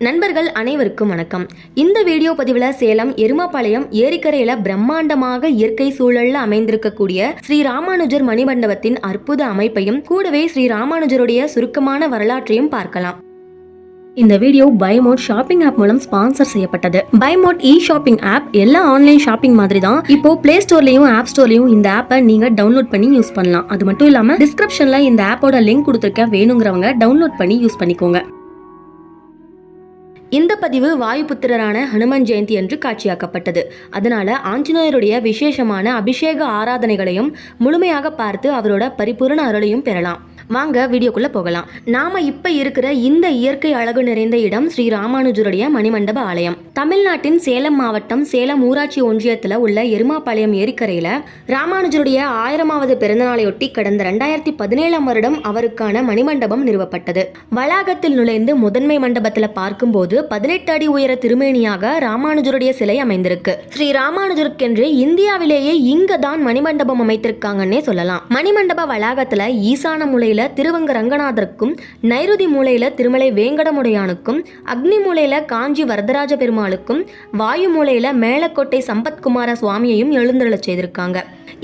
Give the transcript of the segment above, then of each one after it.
நண்பர்கள் அனைவருக்கும் வணக்கம். இந்த வீடியோ பதிவில் சேலம் எருமாபாளையம் ஏரிக்கரையில பிரம்மாண்டமாக இயற்கை சூழல்ல அமைந்திருக்கக்கூடிய ஸ்ரீ ராமானுஜர் மணிமண்டபத்தின் அற்புத அமைப்பையும் கூடவே ஸ்ரீ ராமானுஜருடைய சுருக்கமான வரலாற்றையும் பார்க்கலாம். இந்த வீடியோ பைமோட் ஷாப்பிங் ஆப் மூலம் ஸ்பான்சர் செய்யப்பட்டது. பைமோட் இ ஷாப்பிங் ஆப் எல்லா ஆன்லைன் ஷாப்பிங் மாதிரி தான் இப்போ பிளே ஸ்டோர்லயும் ஆப் ஸ்டோர்லயும் இந்த ஆப்பை நீங்க டவுன்லோட் பண்ணி யூஸ் பண்ணலாம். அது மட்டும் இல்லாம டிஸ்கிரிப்ஷன்ல இந்த ஆப்போட லிங்க் கொடுத்திருக்கேன், வேணுங்கிறவங்க டவுன்லோட் பண்ணி யூஸ் பண்ணிக்கோங்க. இந்த பதிவு வாயுபுத்திரரான ஹனுமன் ஜெயந்தி என்று காட்சியாக்கப்பட்டது. அதனால ஆஞ்சநேயருடைய விசேஷமான அபிஷேக ஆராதனைகளையும் முழுமையாக பார்த்து அவரோட பரிபூரண அருளையும் பெறலாம். வாங்க வீடியோக்குள்ள போகலாம். நாம இப்ப இருக்கிற இந்த இயற்கை அழகு நிறைந்த இடம் ஸ்ரீ ராமானுஜருடைய மணிமண்டப ஆலயம். தமிழ்நாட்டின் சேலம் மாவட்டம் சேலம் ஊராட்சி ஒன்றியத்துல உள்ள எருமாபாளையம் ஏரிக்கரையில ராமானுஜருடைய 1000வது பிறந்தநாளையொட்டி கடந்த 2017 வருடம் அவருக்கான மணிமண்டபம் நிறுவப்பட்டது. வளாகத்தில் நுழைந்து முதன்மை மண்டபத்துல பார்க்கும்போது 18 அடி உயர திருமேனியாக ராமானுஜருடைய சிலை அமைந்திருக்கு. ஸ்ரீ ராமானுஜருக்கென்று இந்தியாவிலேயே இங்கதான் மணிமண்டபம் அமைத்திருக்காங்கன்னே சொல்லலாம். மணிமண்டப வளாகத்துல ஈசான மூலையில திருவங்க ரங்கநாதருக்கும், நைருதி மூலையில திருமலை வேங்கடமுடையானுக்கும், அக்னி மூலையில காஞ்சி வரதராஜ பெருமாளுக்கும், வாயு மூலையில மேலக்கோட்டை சம்பத்குமார சுவாமியையும் எழுந்தருளச் செய்திருக்காங்க.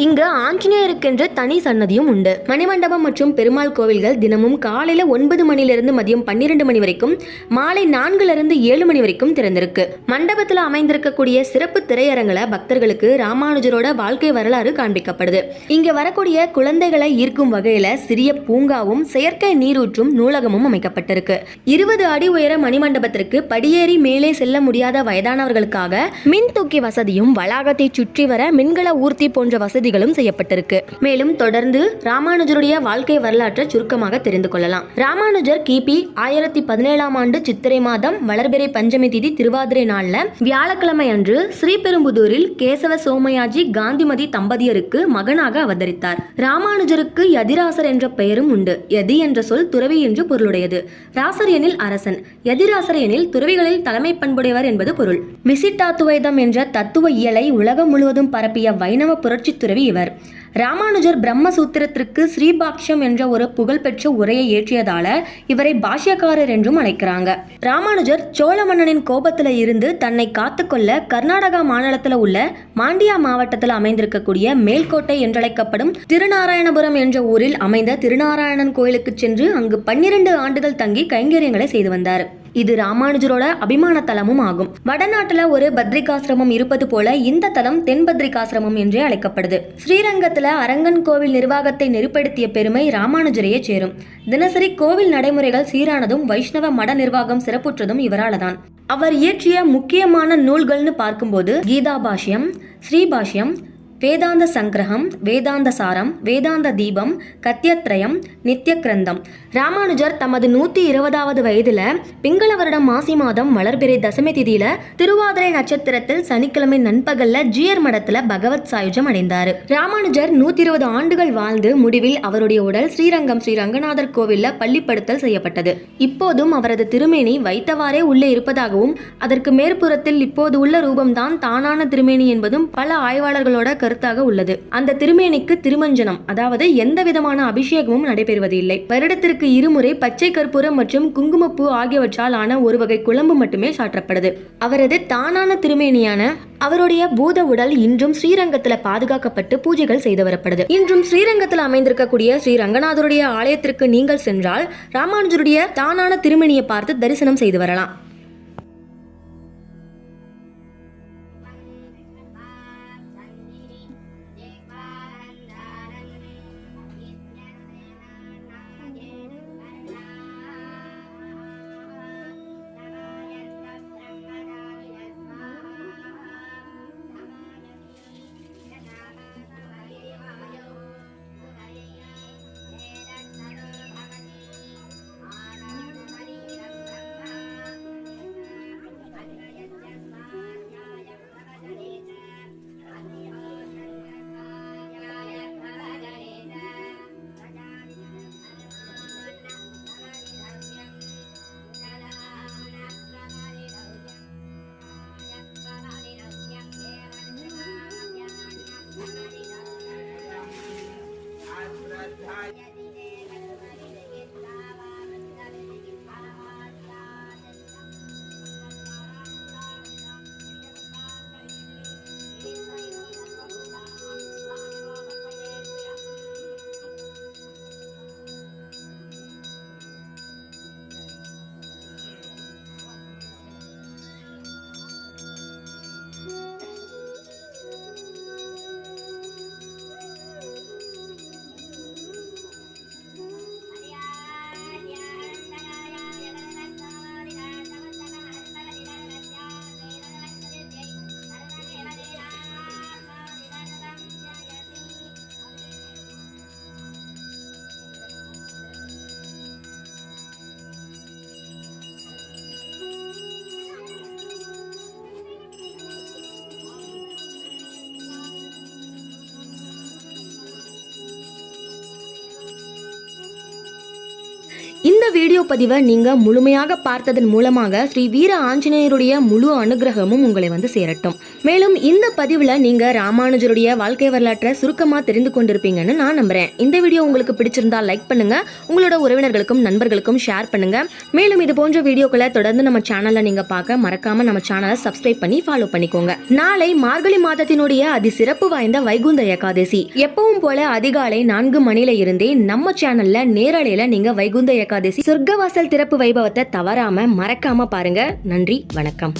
இங்கு ஆஞ்சநேயருக்கென்று தனி சன்னதியும் உண்டு. மணிமண்டபம் மற்றும் பெருமாள் கோவில்கள் தினமும் காலையில 9 மணிலிருந்து மதியம் 12 மணி வரைக்கும், மாலை 4லிருந்து 7 மணி வரைக்கும் திறந்திருக்கு. மண்டபத்துல அமைந்திருக்கக்கூடிய சிறப்பு திரையரங்குல பக்தர்களுக்கு ராமானுஜரோட வாழ்க்கை வரலாறு காண்பிக்கப்படுது. இங்க வரக்கூடிய குழந்தைகளை ஈர்க்கும் வகையில சிறிய பூங்காவும் செயற்கை நீரூற்றும் நூலகமும் அமைக்கப்பட்டிருக்கு. 20 அடி உயர மணிமண்டபத்திற்கு படியேறி மேலே செல்ல முடியாத வயதானவர்களுக்காக மின் தூக்கி வசதியும், வளாகத்தை சுற்றி வர மின்கல ஊர்த்தி போன்ற வசதிகளும் செய்யப்பட்டிருக்கு. மேலும் தொடர்ந்து ராமானுஜருடைய வாழ்க்கை வரலாற்றை சுருக்கமாக தெரிந்து கொள்ளலாம். ராமானுஜர் கிபி 1017 ஆண்டு சித்திரை மாதம் வளர்பிறை பஞ்சமி திதி திருவாதிரை நாள்ல வியாழக்கிழமை அன்று ஸ்ரீபெரும்புதூரில் கேசவ சோமயாஜி காந்திமதி தம்பதியருக்கு மகனாக அவதரித்தார். ராமானுஜருக்கு யதிராசர் என்ற பெயரும் உண்டு. யதி என்ற சொல் துறவி என்று பொருளுடையது. ராசர் எனில் அரசன், யதிராசர் எனில் துறவிகளில் தலைமை பண்புடையவர் என்பது பொருள். விசிட்டாத்துவைதம் என்ற தத்துவ இயலை உலகம் முழுவதும் பரப்பிய வைணவ புரட்சி துறவி இவர். ராமானுஜர் பிரம்மசூத்திரத்திற்கு ஸ்ரீபாஷ்யம் என்ற ஒரு புகழ்பெற்ற உரையை ஏற்றியதால இவரை பாஷ்யக்காரர் என்றும் அழைக்கிறாங்க. ராமானுஜர் சோழ மன்னனின் கோபத்துல இருந்து தன்னை காத்துக்கொள்ள கர்நாடகா மாநிலத்துல உள்ள மாண்டியா மாவட்டத்தில் அமைந்திருக்கக்கூடிய மேல்கோட்டை என்றழைக்கப்படும் திருநாராயணபுரம் என்ற ஊரில் அமைந்த திருநாராயணன் கோயிலுக்கு சென்று அங்கு 12 ஆண்டுகள் தங்கி கைங்கரியங்களை செய்து வந்தார். இது ராமானுஜரோட அபிமான தலமும் ஆகும். வடநாட்டுல ஒரு பத்ரிகாசிரமம் இருப்பது போல இந்த தலம் தென் பத்ரிகாசிரமம் என்றே அழைக்கப்படுது. ஸ்ரீரங்கத்துல அரங்கன் கோவில் நிர்வாகத்தை நெருப்படுத்திய பெருமை ராமானுஜரையே சேரும். தினசரி கோவில் நடைமுறைகள் சீரானதும் வைஷ்ணவ மட நிர்வாகம் சிறப்புற்றதும் இவரால் தான். அவர் இயற்றிய முக்கியமான நூல்கள்னு பார்க்கும்போது கீதா பாஷ்யம், ஸ்ரீபாஷ்யம், வேதாந்த சங்கிரகம், வேதாந்த சாரம், வேதாந்த தீபம், கத்தியத்ரயம், நித்திய கிரந்தம். ராமானுஜர் தமது 120வது வயதுல பிங்கள வருடம் மாசி மாதம் வளர்பிறை தசமி திதியில திருவாதிரை நட்சத்திரத்தில் சனிக்கிழமை நண்பகல்ல ஜீயர் மடத்துல பகவத் சாயுஜம் அடைந்தார். ராமானுஜர் 120 ஆண்டுகள் வாழ்ந்து முடிவில் அவருடைய உடல் ஸ்ரீரங்கம் ஸ்ரீ ரங்கநாதர் கோவில்ல பள்ளிப்படுத்தல் செய்யப்பட்டது. இப்போதும் அவரது திருமேனி வைத்தவாறே உள்ளே இருப்பதாகவும் அதற்கு மேற்புறத்தில் இப்போது உள்ள ரூபம்தான் தானான திருமேனி என்பதும் பல ஆய்வாளர்களோட கருத்தாக உள்ளது. அந்த திருமேனிக்கு திருமஞ்சனம், அதாவது எந்த விதமான அபிஷேகமும் நடைபெறுவது இல்லை. வருடத்திற்கு 2 முறை பச்சை கற்பூரம் மற்றும் குங்குமப்பூ ஆகியவற்றால் ஆன ஒரு வகை குழம்பு மட்டுமே சாற்றப்படுது. அவரது தானான திருமேனியான அவருடைய பூத உடல் இன்றும் ஸ்ரீரங்கத்துல பாதுகாக்கப்பட்டு பூஜைகள் செய்து வரப்படுது. இன்றும் ஸ்ரீரங்கத்தில் அமைந்திருக்கக்கூடிய ஸ்ரீ ரங்கநாதருடைய ஆலயத்திற்கு நீங்கள் சென்றால் ராமானுஜருடைய தானான திருமேனியை பார்த்து தரிசனம் செய்து வரலாம். வீடியோ பதிவை நீங்க முழுமையாக பார்த்ததன் மூலமாக ஸ்ரீ வீர ஆஞ்சநேயருடைய முழு அனுகிரகமும் உங்களை வந்து சேரட்டும். மேலும் இந்த பதிவுல நீங்க ராமானுஜருடைய வாழ்க்கை வரலாற்றை சுருக்கமா தெரிந்து கொண்டிருப்பீங்கன்னு நான் நம்புறேன். இந்த வீடியோ உங்களுக்கு பிடிச்சிருந்தா லைக் பண்ணுங்க, உங்களோட உறவினர்களுக்கும் நண்பர்களுக்கும் ஷேர் பண்ணுங்க. மேலும் இது போன்ற வீடியோக்களை தொடர்ந்து நம்ம சேனல்ல நீங்க பார்க்க மறக்காம நம்ம சேனலை சப்ஸ்கிரைப் பண்ணி ஃபாலோ பண்ணிக்கோங்க. நாளை மார்கழி மாதத்தினுடைய அதி சிறப்பு வாய்ந்த வைகுந்த ஏகாதசி. எப்பவும் போல அதிகாலை 4 மணில இருந்தே நம்ம சேனல்ல நேரலையில நீங்க வைகுந்த ஏகாதசி சொர்க்கவாசல் திறப்பு வைபவத்தை தவறாம மறக்காம பாருங்க. நன்றி, வணக்கம்.